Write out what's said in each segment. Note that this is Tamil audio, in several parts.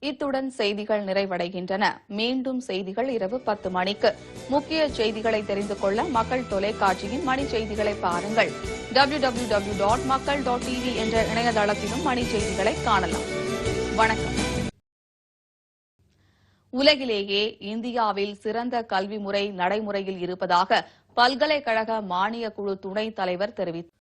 இத்துடன் செய்திகள் நிறைவடைகின்றன. மீண்டும் செய்திகள் இரவு 10 மணிக்கு. முக்கிய செய்திகளை தெரிந்து கொள்ள மக்கள் தொலைக்காட்சியின் மணி செய்திகளை பாருங்கள். www.makkal.tv என்ற இணையதளத்திலும் மணி செய்திகளை காணலாம். வணக்கம். உலகிலேயே இந்தியாவில் சிறந்த கல்வி முறை நடைமுறையில் இருப்பதாக பல்கலைக்கழக மானியக் குழு துணைத் தலைவர் தெரிவித்தார்.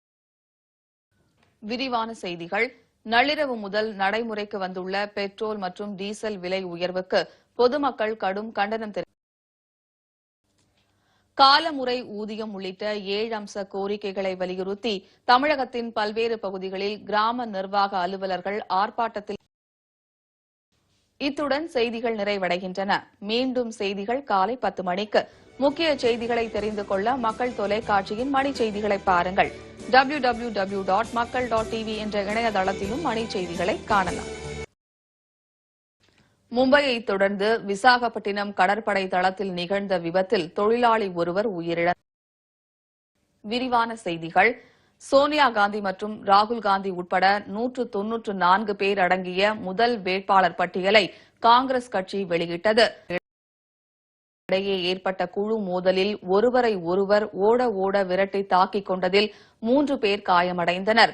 விரிவான செய்திகள். நள்ளிரவு முதல் நடைமுறைக்கு வந்துள்ள பெட்ரோல் மற்றும் டீசல் விலை உயர்வுக்கு பொதுமக்கள் கடும் கண்டனம் தெரிவித்தனர். காலமுறை ஊதியம் உள்ளிட்ட 7 அம்ச கோரிக்கைகளை வலியுறுத்தி தமிழகத்தின் பல்வேறு பகுதிகளில் கிராம நிர்வாக அலுவலர்கள் ஆர்ப்பாட்டத்தில். இத்துடன் செய்திகள் நிறைவடைகின்றன. மீண்டும் செய்திகள் காலை 10 மணிக்கு. முக்கிய செய்திகளை தெரிந்து கொள்ள மக்கள் தொலைக்காட்சியின் மணி செய்திகளை பாருங்கள். www.makkal.tv என்ற இணையதளத்திலும் மணி செய்திகளை காணலாம். மும்பையை தொடர்ந்து விசாகப்பட்டினம் கடற்படை தளத்தில் நிகழ்ந்த விபத்தில் தொழிலாளி ஒருவர் உயிரிழந்தார். விரிவான செய்திகள். சோனியா காந்தி மற்றும் ராகுல் காந்தி உட்பட 194 பேர் அடங்கிய முதல் வேட்பாளர் பட்டியலை காங்கிரஸ் கட்சி வெளியிட்டது. இடையே ஏற்பட்ட குழு மோதலில் ஒருவரை ஒருவர் ஓட விரட்டி தாக்கிக் கொண்டதில் 3 பேர் காயமடைந்தனர்.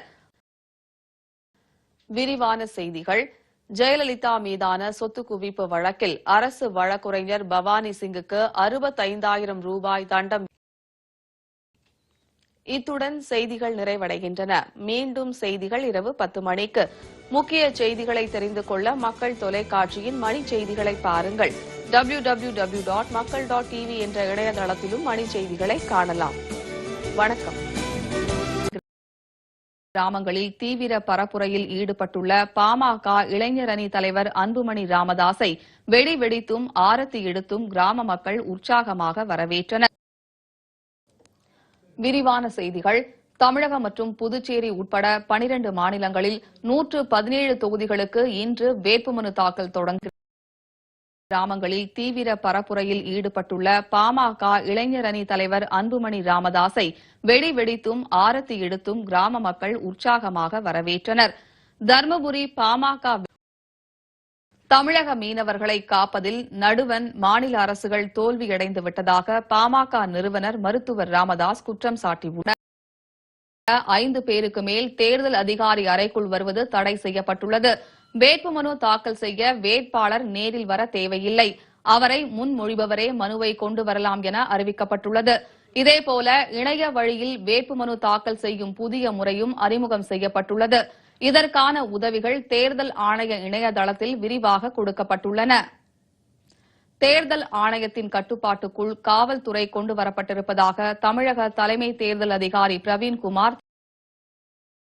விரிவான செய்திகள். ஜெயலலிதா மீதான சொத்து குவிப்பு வழக்கில் அரசு வழக்குரைஞர் பவானி சிங்குக்கு 65,000 ரூபாய் தண்டம். இத்துடன் செய்திகள் நிறைவடைகின்றன. மீண்டும் செய்திகள் இரவு 10 மணிக்கு. முக்கிய செய்திகளை தெரிந்து கொள்ள மக்கள் தொலைக்காட்சியின் மணி செய்திகளை பாருங்கள். www.makkal.tv என்ற இணையதளத்திலும் மணி செய்திகளை காணலாம். வணக்கம். கிராமங்களில் தீவிர பரப்புரையில் ஈடுபட்டுள்ள பாமக இளைஞர் அணி தலைவர் அன்புமணி ராமதாஸை வெடி வெடித்தும் ஆரத்தி எடுத்தும் கிராம மக்கள் உற்சாகமாக வரவேற்றனர். விரிவான செய்திகள். தமிழகம் மற்றும் புதுச்சேரி உட்பட 12 மாநிலங்களில் 117 தொகுதிகளுக்கு இன்று வேட்புமனு தாக்கல் தொடங்குகிறது. கிராமங்களில் தீவிர பரப்புரையில் ஈடுபட்டுள்ள பாமக இளைஞர் அணி தலைவர் அன்புமணி ராமதாஸை வெடி வெடித்தும் ஆரத்தி எடுத்தும் கிராம மக்கள் உற்சாகமாக வரவேற்றனர். தர்மபுரி பாமக தமிழக மீனவர்களை காப்பதில் நடுவண் மாநில அரசுகள் தோல்வியடைந்து விட்டதாக பாமக நிறுவனர் மருத்துவர் ராமதாஸ் குற்றம் சாட்டியுள்ளார். 5 பேருக்கு மேல் தேர்தல் அதிகாரி அறைக்குள் வருவது தடை செய்யப்பட்டுள்ளது. வேட்புமனு தாக்கல் செய்ய வேட்பாளர் நேரில் வர தேவையில்லை. அவரை முன்மொழிபவரே மனுவை கொண்டு வரலாம் என அறிவிக்கப்பட்டுள்ளது. இதேபோல இணைய வழியில் வேட்புமனு தாக்கல் செய்யும் புதிய முறையும் அறிமுகம் செய்யப்பட்டுள்ளது. இதற்கான உதவிகள் தேர்தல் ஆணைய இணையதளத்தில் விரிவாக கொடுக்கப்பட்டுள்ளன. தேர்தல் ஆணையத்தின் கட்டுப்பாட்டுக்குள் காவல்துறை கொண்டு வரப்பட்டிருப்பதாக தமிழக தலைமை தேர்தல் அதிகாரி பிரவீன்குமார்